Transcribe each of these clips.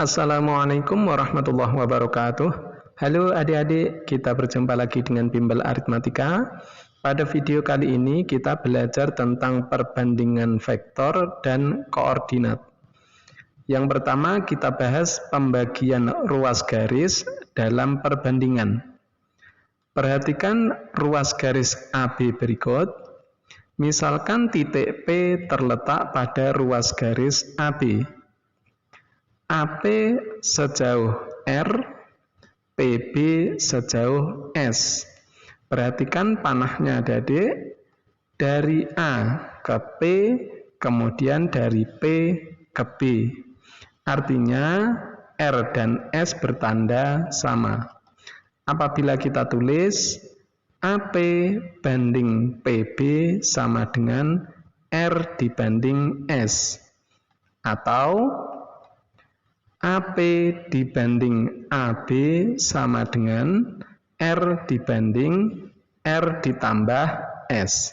Assalamualaikum warahmatullahi wabarakatuh. Halo adik-adik, kita berjumpa lagi dengan Bimbel Aritmatika. Pada video kali ini kita belajar tentang perbandingan vektor dan koordinat. Yang pertama kita bahas pembagian ruas garis dalam perbandingan. Perhatikan ruas garis AB berikut. Misalkan titik P terletak pada ruas garis AB. AP sejauh R, PB sejauh S. Perhatikan panahnya adik-adik, dari A ke P, kemudian dari P ke B. Artinya R dan S bertanda sama. Apabila kita tulis AP banding PB sama dengan R dibanding S, atau AP dibanding AB sama dengan R dibanding R ditambah S.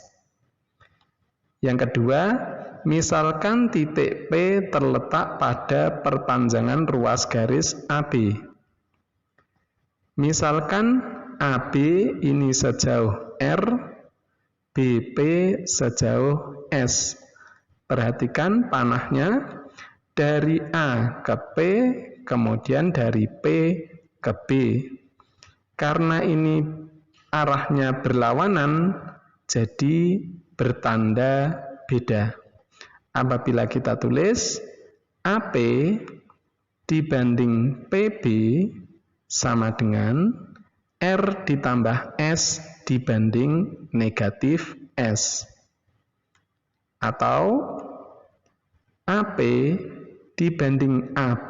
Yang kedua, misalkan titik P terletak pada perpanjangan ruas garis AB. Misalkan AB ini sejauh R, BP sejauh S. Perhatikan panahnya. Dari A ke P, kemudian dari P ke B. Karena ini arahnya berlawanan, jadi bertanda beda. Apabila kita tulis AP dibanding PB sama dengan R ditambah S dibanding negatif S. Atau AP dibanding AB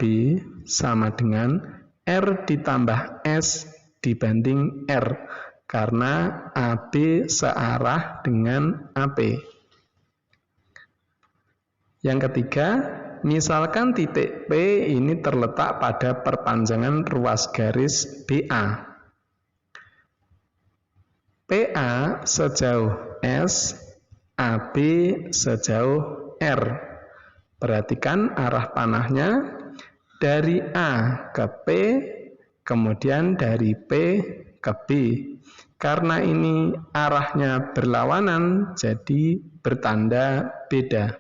sama dengan R ditambah S dibanding R, karena AB searah dengan AP. Yang ketiga, misalkan titik P ini terletak pada perpanjangan ruas garis BA. PA sejauh S, AB sejauh R. Perhatikan arah panahnya dari A ke P, kemudian dari P ke B. Karena ini arahnya berlawanan, jadi bertanda beda.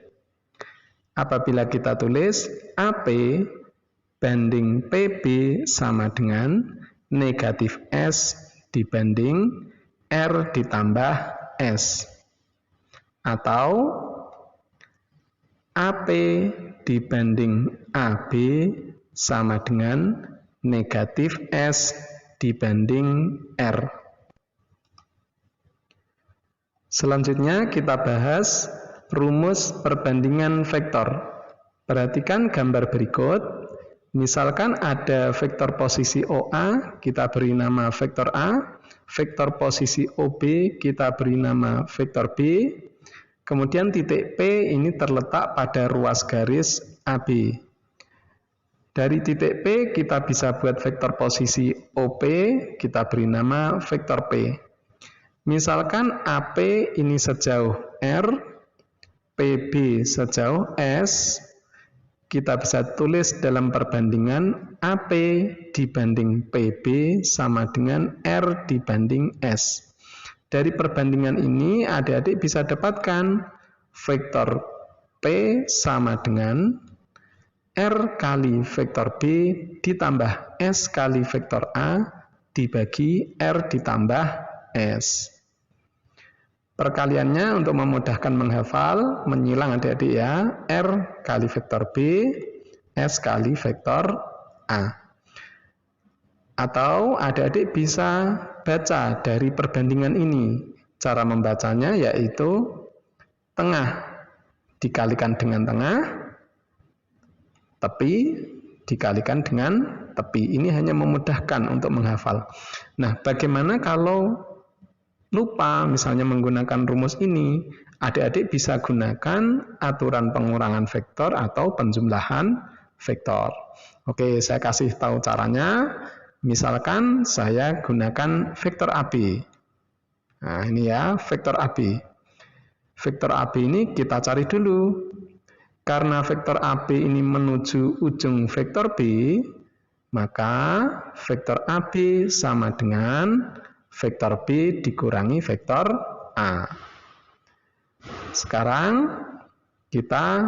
Apabila kita tulis AP banding PB sama dengan negatif S dibanding R ditambah S. Atau AP dibanding AB sama dengan negatif S dibanding R. Selanjutnya kita bahas rumus perbandingan vektor. Perhatikan gambar berikut. Misalkan ada vektor posisi OA, kita beri nama vektor A. Vektor posisi OB, kita beri nama vektor B. Kemudian titik P ini terletak pada ruas garis AB. Dari titik P kita bisa buat vektor posisi OP, kita beri nama vektor P. Misalkan AP ini sejauh R, PB sejauh S, kita bisa tulis dalam perbandingan AP dibanding PB sama dengan R dibanding S. Dari perbandingan ini adik-adik bisa dapatkan vektor P sama dengan R kali vektor B ditambah S kali vektor A dibagi R ditambah S. Perkaliannya untuk memudahkan menghafal, menyilang adik-adik ya, R kali vektor B, S kali vektor A. Atau adik-adik bisa baca dari perbandingan ini. Cara membacanya yaitu tengah dikalikan dengan tengah, tepi dikalikan dengan tepi. Ini hanya memudahkan untuk menghafal. Nah, bagaimana kalau lupa misalnya menggunakan rumus ini? Adik-adik bisa gunakan aturan pengurangan vektor atau penjumlahan vektor. Oke, saya kasih tahu caranya. Misalkan saya gunakan vektor AB. Nah, ini ya, vektor AB. Vektor AB ini kita cari dulu. Karena vektor AB ini menuju ujung vektor B, maka vektor AB sama dengan vektor B dikurangi vektor A. Sekarang kita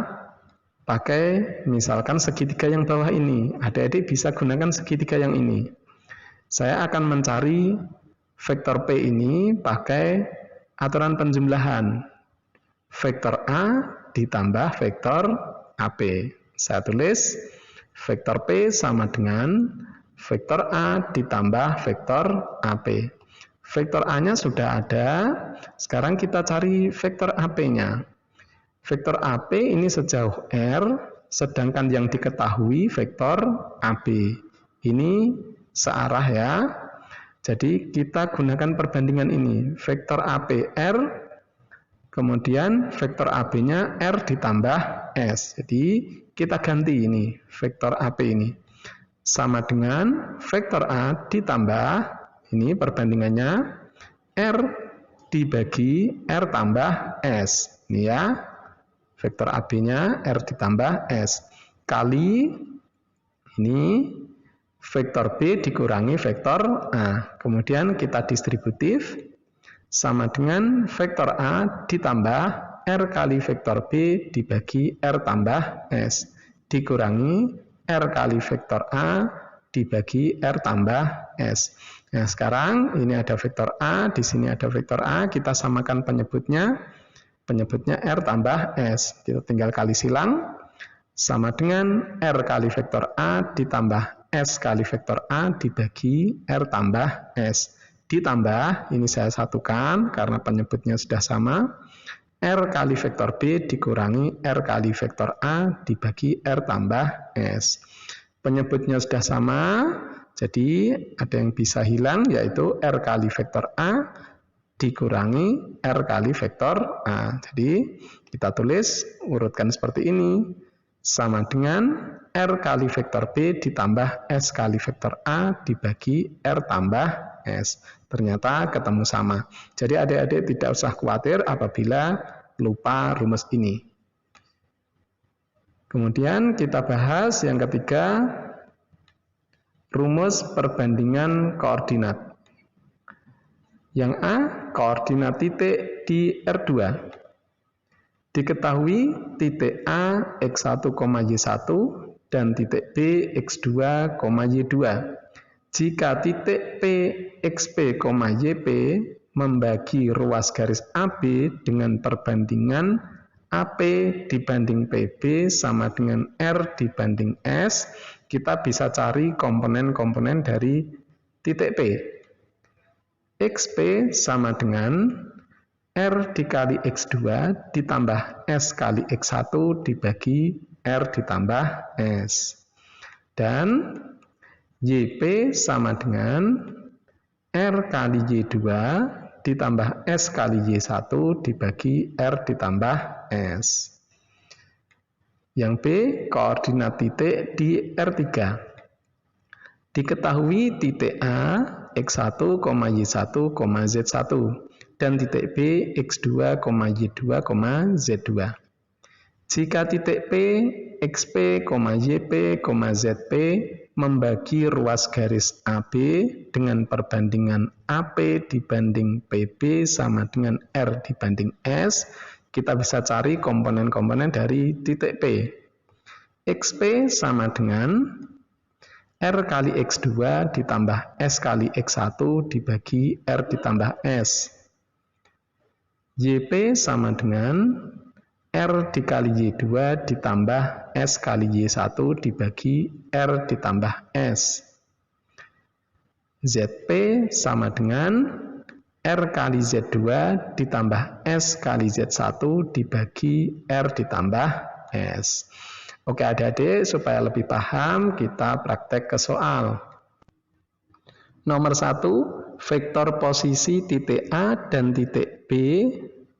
pakai misalkan segitiga yang bawah ini. Adik-adik bisa gunakan segitiga yang ini. Saya akan mencari vektor P ini pakai aturan penjumlahan. Vektor A ditambah vektor AB. Saya tulis vektor P sama dengan vektor A ditambah vektor AB. Vektor A-nya sudah ada, sekarang kita cari vektor AB-nya. Vektor AB ini sejauh R, sedangkan yang diketahui vektor AB. Ini searah ya. Jadi kita gunakan perbandingan ini. Vektor AB R, kemudian vektor AB-nya R ditambah S. Jadi kita ganti ini, vektor AB ini. Sama dengan vektor A ditambah, ini perbandingannya, R dibagi R tambah S. Ini ya, vektor AB-nya R ditambah S. Kali, ini vektor B dikurangi vektor A. Kemudian kita distributif, sama dengan vektor A ditambah R kali vektor B dibagi R tambah S. Dikurangi R kali vektor A dibagi R tambah S. Nah, sekarang ini ada vektor A, di sini ada vektor A, kita samakan penyebutnya. Penyebutnya R tambah S. Kita tinggal kali silang, sama dengan R kali vektor A ditambah S kali vektor A dibagi R tambah S. Ditambah, ini saya satukan karena penyebutnya sudah sama, R kali vektor B dikurangi R kali vektor A dibagi R tambah S. Penyebutnya sudah sama, jadi ada yang bisa hilang, yaitu R kali vektor A dikurangi R kali vektor A. Jadi kita tulis, urutkan seperti ini, sama dengan R kali vektor B ditambah S kali vektor A dibagi R tambah S. Ternyata ketemu sama. Jadi adik-adik tidak usah khawatir apabila lupa rumus ini. Kemudian kita bahas yang ketiga, rumus perbandingan koordinat. Yang A, koordinat titik di R2. Diketahui titik A X1, Y1 dan titik B X2, Y2. Jika titik P, XP, YP membagi ruas garis AB dengan perbandingan AP dibanding PB sama dengan R dibanding S, kita bisa cari komponen-komponen dari titik P. XP sama dengan R dikali X2 ditambah S kali X1 dibagi R ditambah S. Dan YP sama dengan R kali Y2 ditambah S kali Y1 dibagi R ditambah S. Yang B, koordinat titik di R3. Diketahui titik A, X1, Y1, Z1 dan titik B, X2, Y2, Z2. Jika titik P, XP, YP, ZP membagi ruas garis AB dengan perbandingan AP dibanding PB sama dengan R dibanding S, kita bisa cari komponen-komponen dari titik P. XP sama dengan R kali X2 ditambah S kali X1 dibagi R ditambah S. YP sama dengan R dikali Y2 ditambah S kali Y1 dibagi R ditambah S. ZP sama dengan R kali Z2 ditambah S kali Z1 dibagi R ditambah S. Oke adik-adik, supaya lebih paham kita praktek ke soal. Nomor 1, vektor posisi titik A dan titik B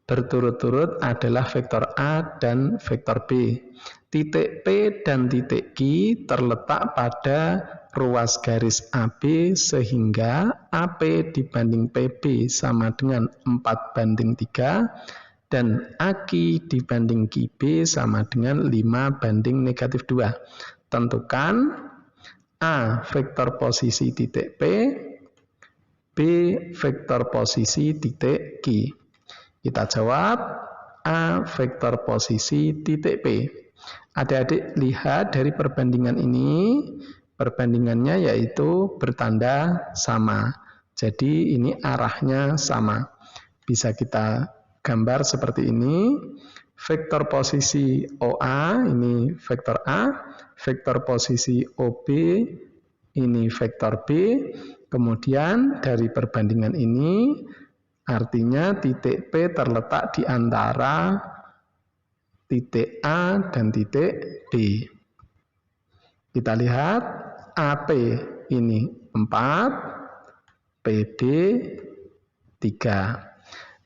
berturut-turut adalah vektor A dan vektor B. Titik P dan titik Q terletak pada ruas garis AB sehingga AP dibanding PB sama dengan 4:3 Dan AQ dibanding QB sama dengan 5 banding negatif 2. Tentukan A vektor posisi titik P, B vektor posisi titik Q. Kita jawab A vektor posisi titik P. Adik-adik lihat dari perbandingan ini, perbandingannya yaitu bertanda sama. Jadi ini arahnya sama. Bisa kita gambar seperti ini. Vektor posisi OA ini vektor A, vektor posisi OB ini vektor B. Kemudian dari perbandingan ini artinya titik P terletak di antara titik A dan titik B. Kita lihat AP ini 4, PD 3.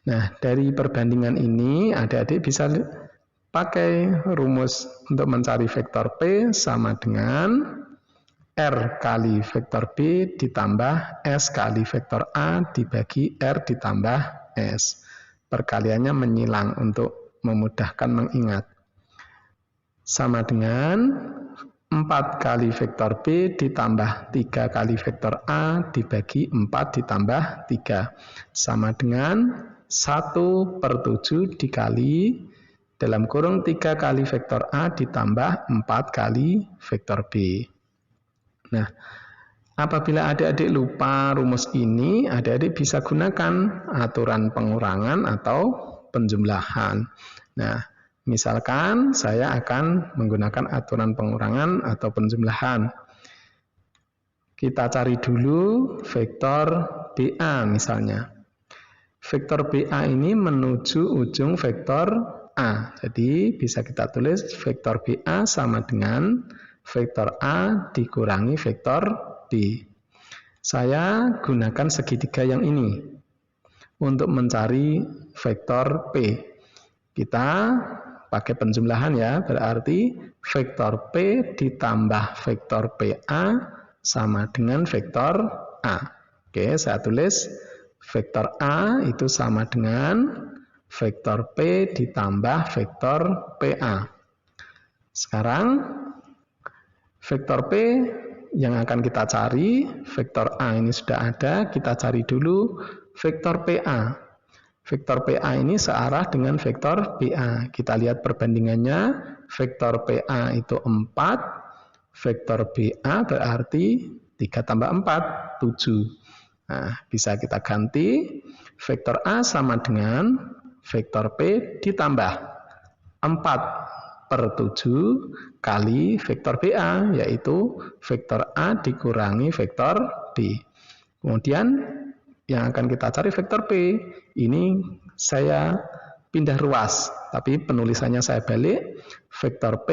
Nah, dari perbandingan ini adik-adik bisa pakai rumus untuk mencari vektor P sama dengan R kali vektor B ditambah S kali vektor A dibagi R ditambah S. Perkaliannya menyilang untuk memudahkan mengingat. Sama dengan 4 kali vektor B ditambah 3 kali vektor A dibagi 4 ditambah 3. Sama dengan 1/7 dikali dalam kurung 3 kali vektor A ditambah 4 kali vektor B. Nah, apabila adik-adik lupa rumus ini, adik-adik bisa gunakan aturan pengurangan atau penjumlahan. Nah, misalkan saya akan menggunakan aturan pengurangan atau penjumlahan. Kita cari dulu vektor BA misalnya. Vektor BA ini menuju ujung vektor A. Jadi bisa kita tulis vektor BA sama dengan vektor A dikurangi vektor B. Saya gunakan segitiga yang ini untuk mencari vektor P. Kita pakai penjumlahan ya, berarti vektor P ditambah vektor PA sama dengan vektor A. Oke, saya tulis vektor A itu sama dengan vektor P ditambah vektor PA. Sekarang vektor P yang akan kita cari, vektor A ini sudah ada, kita cari dulu vektor PA. Vektor PA ini searah dengan vektor BA. Kita lihat perbandingannya, vektor PA itu 4, vektor BA berarti 3 tambah 4, 7. Nah, bisa kita ganti vektor A sama dengan vektor P ditambah 4/7 kali vektor BA, yaitu vektor A dikurangi vektor B. Kemudian yang akan kita cari vektor P. Ini saya pindah ruas, tapi penulisannya saya balik. Vektor P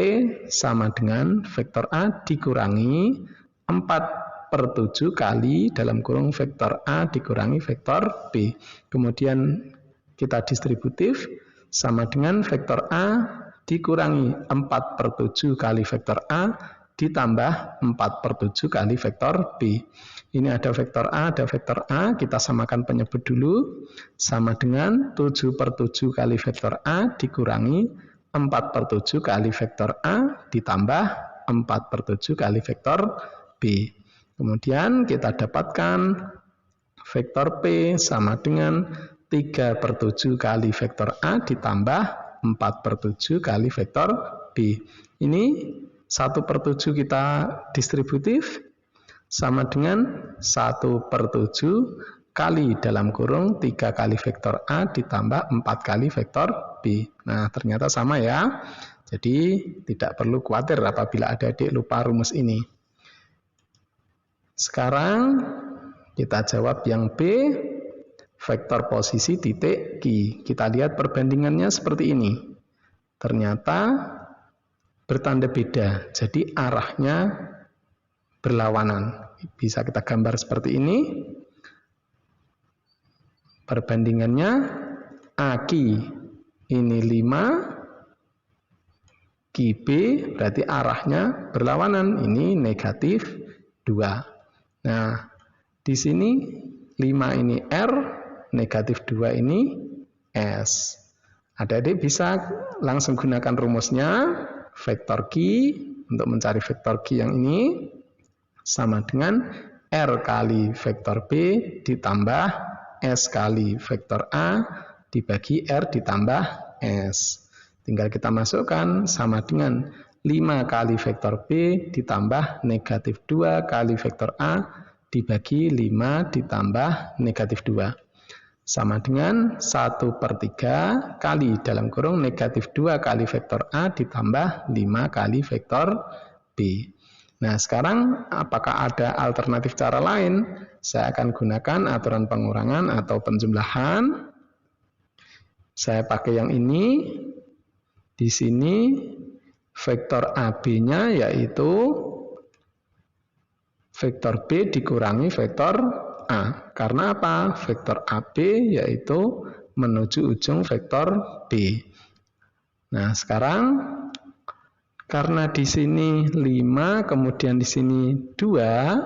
sama dengan vektor A dikurangi 4/7 kali dalam kurung vektor A dikurangi vektor B. Kemudian kita distributif sama dengan vektor A dikurangi 4/7 kali vektor A ditambah 4/7 kali vektor B. Ini ada vektor A, ada vektor A, kita samakan penyebut dulu. Sama dengan 7/7 kali vektor A dikurangi 4/7 kali vektor A ditambah 4/7 kali vektor B. Kemudian kita dapatkan vektor P sama dengan 3/7 kali vektor A ditambah 4/7 kali vektor B. Ini 1/7 kita distributif sama dengan 1/7 kali dalam kurung 3 kali vektor A ditambah 4 kali vektor B. Nah, ternyata sama ya. Jadi tidak perlu khawatir apabila adik-adik lupa rumus ini. Sekarang kita jawab yang B, vektor posisi titik Q. Kita lihat perbandingannya seperti ini. Ternyata bertanda beda, jadi arahnya berlawanan. Bisa kita gambar seperti ini. Perbandingannya AQ ini 5, QB berarti arahnya berlawanan, ini negatif 2. Nah, di sini 5 ini R, negatif 2 ini S. Adik-adik bisa langsung gunakan rumusnya. Vektor Q untuk mencari vektor Q yang ini sama dengan R kali vektor B ditambah S kali vektor A dibagi R ditambah S. Tinggal kita masukkan sama dengan 5 kali vektor B ditambah negatif 2 kali vektor A dibagi 5 ditambah negatif 2. Sama dengan 1/3 kali dalam kurung negatif 2 kali vektor A ditambah 5 kali vektor B. Nah, sekarang apakah ada alternatif cara lain? Saya akan gunakan aturan pengurangan atau penjumlahan. Saya pakai yang ini. Di sini vektor AB-nya yaitu vektor B dikurangi vektor A. Karena apa? Vektor AB yaitu menuju ujung vektor B. Nah, sekarang karena di sini 5, kemudian di sini 2,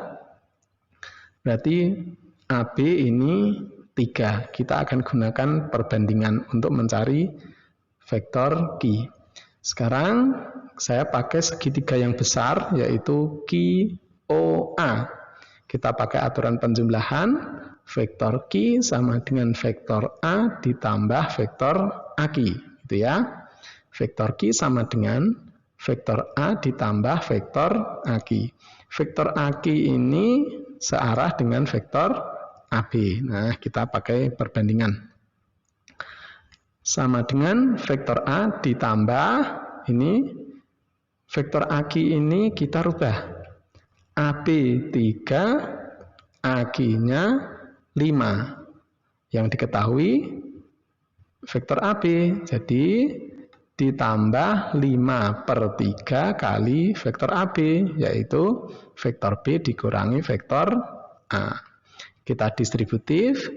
berarti AB ini 3. Kita akan gunakan perbandingan untuk mencari vektor Q. Sekarang saya pakai segitiga yang besar yaitu QOA. Kita pakai aturan penjumlahan, vektor Q sama dengan vektor A ditambah vektor AQ, gitu ya. Vektor Q sama dengan vektor A ditambah vektor AQ. Vektor AQ ini searah dengan vektor AB. Nah, kita pakai perbandingan. Sama dengan vektor A ditambah ini vektor AQ ini kita rubah. AB 3, AQ-nya 5. Yang diketahui vektor AB, jadi ditambah 5/3 kali vektor AB, yaitu vektor B dikurangi vektor A. Kita distributif,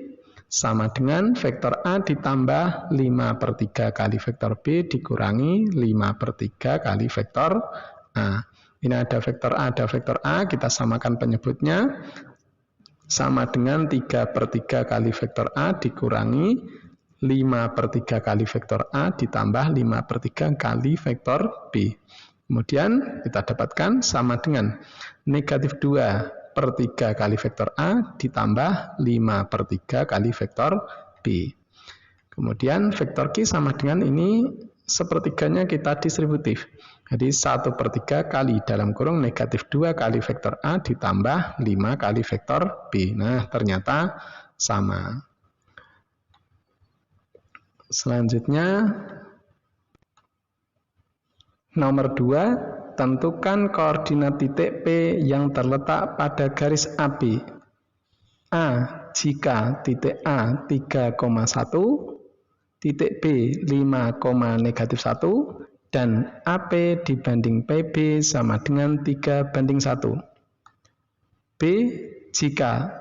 sama dengan vektor A ditambah 5/3 kali vektor B dikurangi 5/3 kali vektor A. Ini ada vektor A, ada vektor A, kita samakan penyebutnya. Sama dengan 3/3 kali vektor A dikurangi 5/3 kali vektor A ditambah 5/3 kali vektor B. Kemudian kita dapatkan sama dengan negatif 2/3 kali vektor A ditambah 5/3 kali vektor B. Kemudian vektor Q sama dengan ini sepertiganya kita distributif. Jadi 1/3 kali dalam kurung negatif 2 kali vektor A ditambah 5 kali vektor B. Nah, ternyata sama. Selanjutnya, nomor 2, tentukan koordinat titik P yang terletak pada garis AB. A jika titik A 3,1, titik B 5,-1, dan AP dibanding PB sama dengan 3/1. B jika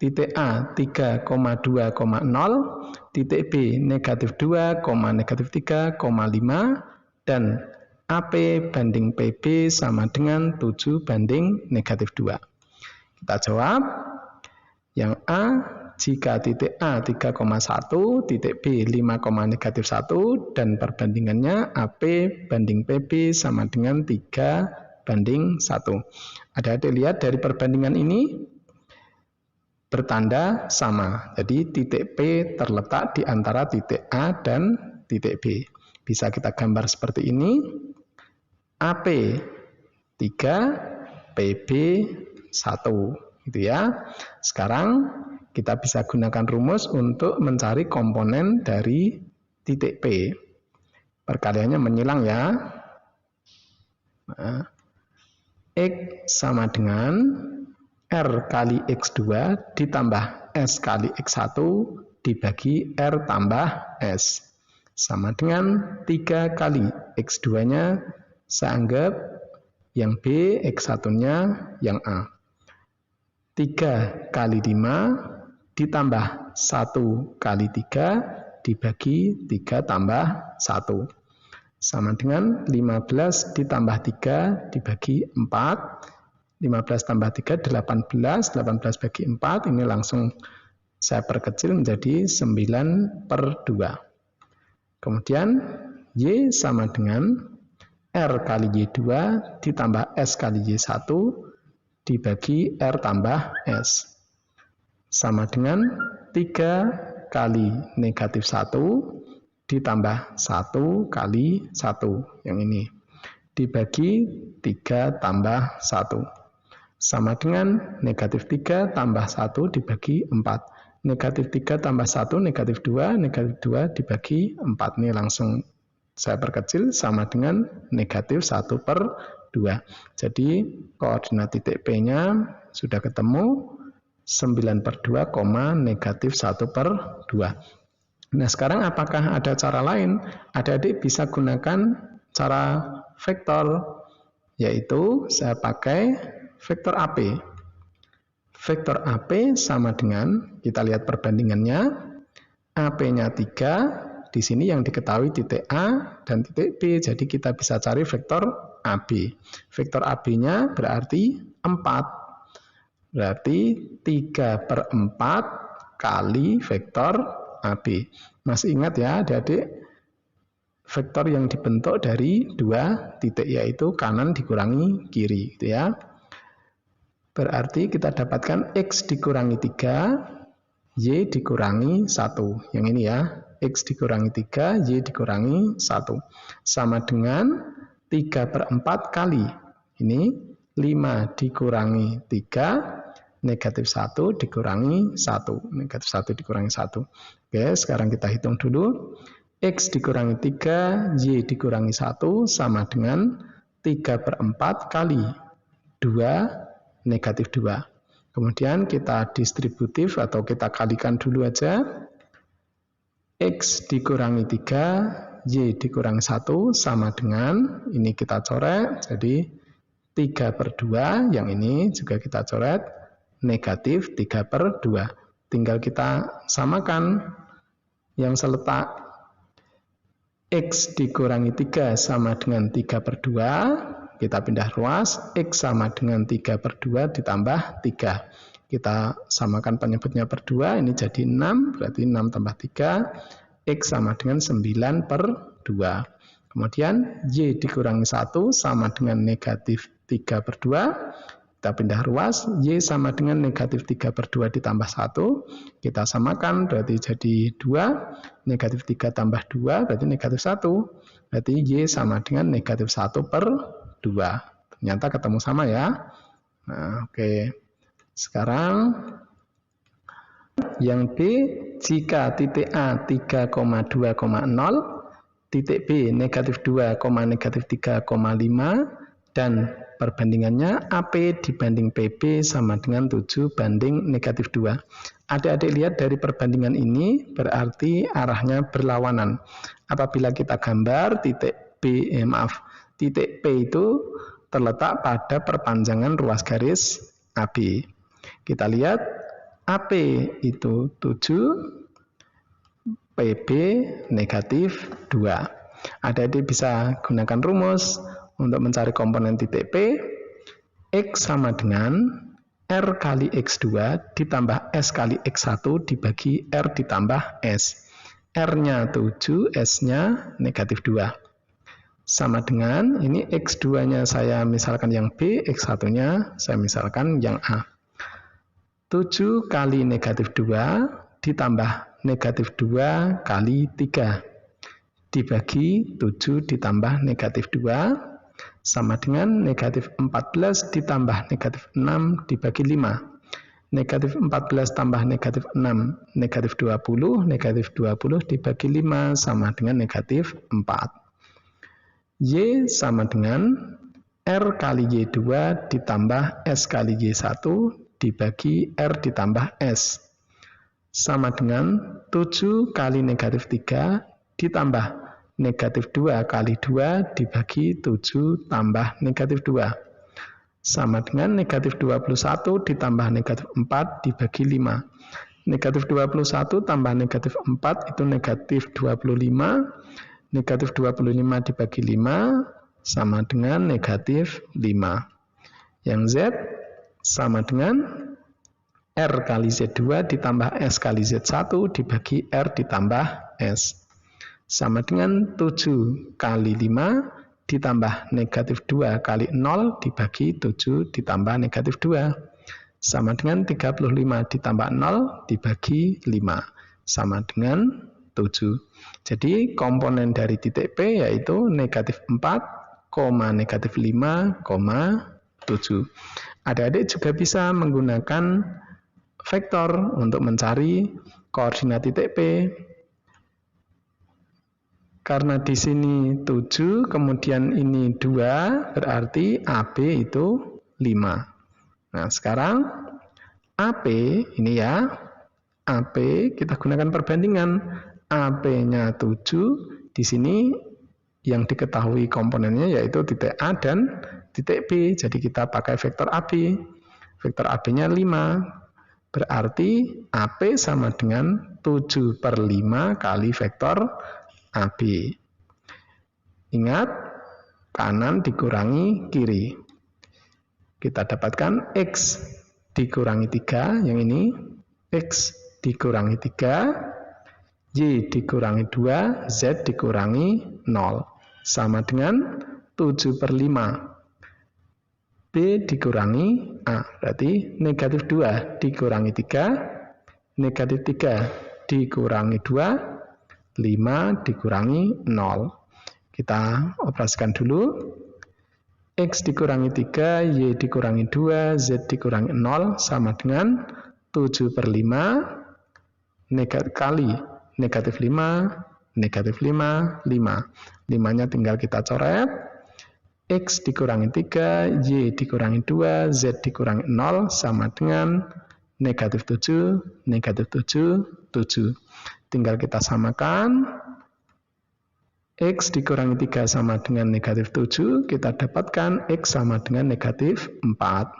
titik A 3,2,0, titik B negatif 2, negatif 3,5, dan AP banding PB sama dengan 7/-2. Kita jawab, yang A jika titik A 3,1, titik B 5,-1, dan perbandingannya AP banding PB sama dengan 3/1. Adik-adik lihat dari perbandingan ini bertanda sama. Jadi titik P terletak di antara titik A dan titik B. Bisa kita gambar seperti ini. AP 3, PB 1, gitu ya. Sekarang kita bisa gunakan rumus untuk mencari komponen dari titik P. Perkaliannya menyilang ya. Nah, X sama dengan R kali X2 ditambah S kali X1 dibagi R tambah S. Sama dengan 3 kali X2-nya saya anggap yang B, X1-nya yang A. 3 kali 5 ditambah 1 kali 3 dibagi 3 tambah 1. Sama dengan 15 ditambah 3 dibagi 4. 15 tambah 3, 18. 18 bagi 4, ini langsung saya perkecil menjadi 9/2. Kemudian Y sama dengan R kali Y2 ditambah S kali Y1 dibagi R tambah S. Sama dengan 3 kali negatif 1 ditambah 1 kali 1. Yang ini. Dibagi 3 tambah 1. Sama dengan negatif 3 tambah 1 dibagi 4. Negatif 3 tambah 1, negatif 2, negatif 2 dibagi 4. Ini langsung saya perkecil sama dengan negatif 1/2. Jadi koordinat titik P-nya sudah ketemu 9/2, negatif 1/2. Nah sekarang apakah ada cara lain? Adik-adik bisa gunakan cara vektor, yaitu saya pakai vektor AP. Vektor AP sama dengan, kita lihat perbandingannya, AP-nya 3, di sini yang diketahui titik A dan titik B, jadi kita bisa cari vektor AB. Vektor AB-nya berarti 4, berarti 3/4 kali vektor AB. Masih ingat ya adik-adik, vektor yang dibentuk dari 2 titik, yaitu kanan dikurangi kiri, gitu ya. Berarti kita dapatkan X dikurangi 3, Y dikurangi 1. Yang ini ya, X dikurangi 3, Y dikurangi 1. Sama dengan 3/4 kali. Ini 5 dikurangi 3, negatif 1 dikurangi 1. Negatif 1 dikurangi 1. Oke, sekarang kita hitung dulu. X dikurangi 3, Y dikurangi 1 sama dengan 3/4 kali 2, negatif 2. Kemudian kita distributif atau kita kalikan dulu aja. X dikurangi 3, Y dikurangi 1 sama dengan, ini kita coret, jadi 3/2, yang ini juga kita coret, negatif 3/2. Tinggal kita samakan yang seletak X dikurangi 3 sama dengan 3/2, kita pindah ruas, X sama dengan 3/2 ditambah 3. Kita samakan penyebutnya per 2, ini jadi 6, berarti 6 tambah 3, X sama dengan 9/2. Kemudian Y dikurangi 1 sama dengan negatif 3/2, kita pindah ruas, Y sama dengan negatif 3/2 ditambah 1, kita samakan, berarti jadi 2, negatif 3 tambah 2, berarti negatif 1, berarti Y sama dengan negatif 1/2. Ternyata ketemu sama ya. Nah, oke. Sekarang yang B, jika titik A 3,2,0, titik B negatif 2, negatif 3,5, dan perbandingannya AP dibanding PB sama dengan 7 banding negatif 2. Adik-adik lihat dari perbandingan ini berarti arahnya berlawanan. Apabila kita gambar titik titik P itu terletak pada perpanjangan ruas garis AB. Kita lihat AP itu 7, PB negatif 2. Adik-adik bisa gunakan rumus untuk mencari komponen titik P. X sama dengan R kali X2 ditambah S kali X1 dibagi R ditambah S. R-nya 7, S-nya negatif 2. Sama dengan, ini X2-nya saya misalkan yang B, X1-nya saya misalkan yang A. 7 kali negatif 2 ditambah negatif 2 kali 3 dibagi 7 ditambah negatif 2 sama dengan negatif 14 ditambah negatif 6 dibagi 5. Negatif 14 tambah negatif 6, negatif 20, negatif 20 dibagi 5 sama dengan negatif 4. Y sama dengan R kali Y2 ditambah S kali Y1 dibagi R ditambah S. Sama dengan 7 kali negatif 3 ditambah negatif 2 kali 2 dibagi 7 tambah negatif 2. Sama dengan negatif 21 ditambah negatif 4 dibagi 5. Negatif 21 tambah negatif 4 itu negatif 25. Negatif 25 dibagi 5 sama dengan negatif 5. Yang Z sama dengan R kali Z2 ditambah S kali Z1 dibagi R ditambah S. sama dengan 7 kali 5 ditambah negatif 2 kali 0 dibagi 7 ditambah negatif 2. Sama dengan 35 ditambah 0 dibagi 5. Sama dengan 7. Jadi komponen dari titik P yaitu negatif 4, negatif 5, 7. Adik-adik juga bisa menggunakan vektor untuk mencari koordinat titik P. Karena di sini 7, kemudian ini 2, berarti AB itu 5. Nah, sekarang AP ini ya, AP kita gunakan perbandingan. AP-nya 7, di sini yang diketahui komponennya yaitu titik A dan titik B. Jadi kita pakai vektor AB. Vektor AB-nya 5. Berarti AP sama dengan 7/5 kali vektor AB. Ingat, kanan dikurangi kiri. Kita dapatkan X dikurangi 3, yang ini. X dikurangi 3, Y dikurangi 2, Z dikurangi 0. Sama dengan 7/5. B dikurangi A, berarti negatif 2 dikurangi 3, negatif 3 dikurangi 2, 5 dikurangi 0. Kita operasikan dulu. X dikurangi 3, Y dikurangi 2, Z dikurangi 0 sama dengan 7/5 kali negatif 5, negatif 5, 5. 5-nya tinggal kita coret. X dikurangi 3, Y dikurangi 2, Z dikurangi 0 sama dengan negatif 7, negatif 7, 7. Tinggal kita samakan. X dikurangi 3 sama dengan negatif 7, kita dapatkan X sama dengan negatif 4.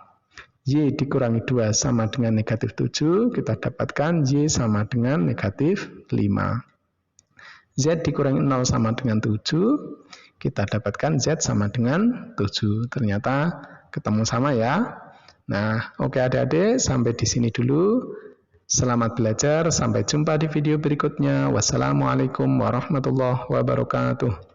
Y dikurangi 2 sama dengan negatif 7, kita dapatkan Y sama dengan negatif 5. Z dikurangi 0 sama dengan 7, kita dapatkan Z sama dengan 7. Ternyata ketemu sama ya. Nah, oke adik-adik, sampai di sini dulu. Selamat belajar, sampai jumpa di video berikutnya. Wassalamualaikum warahmatullahi wabarakatuh.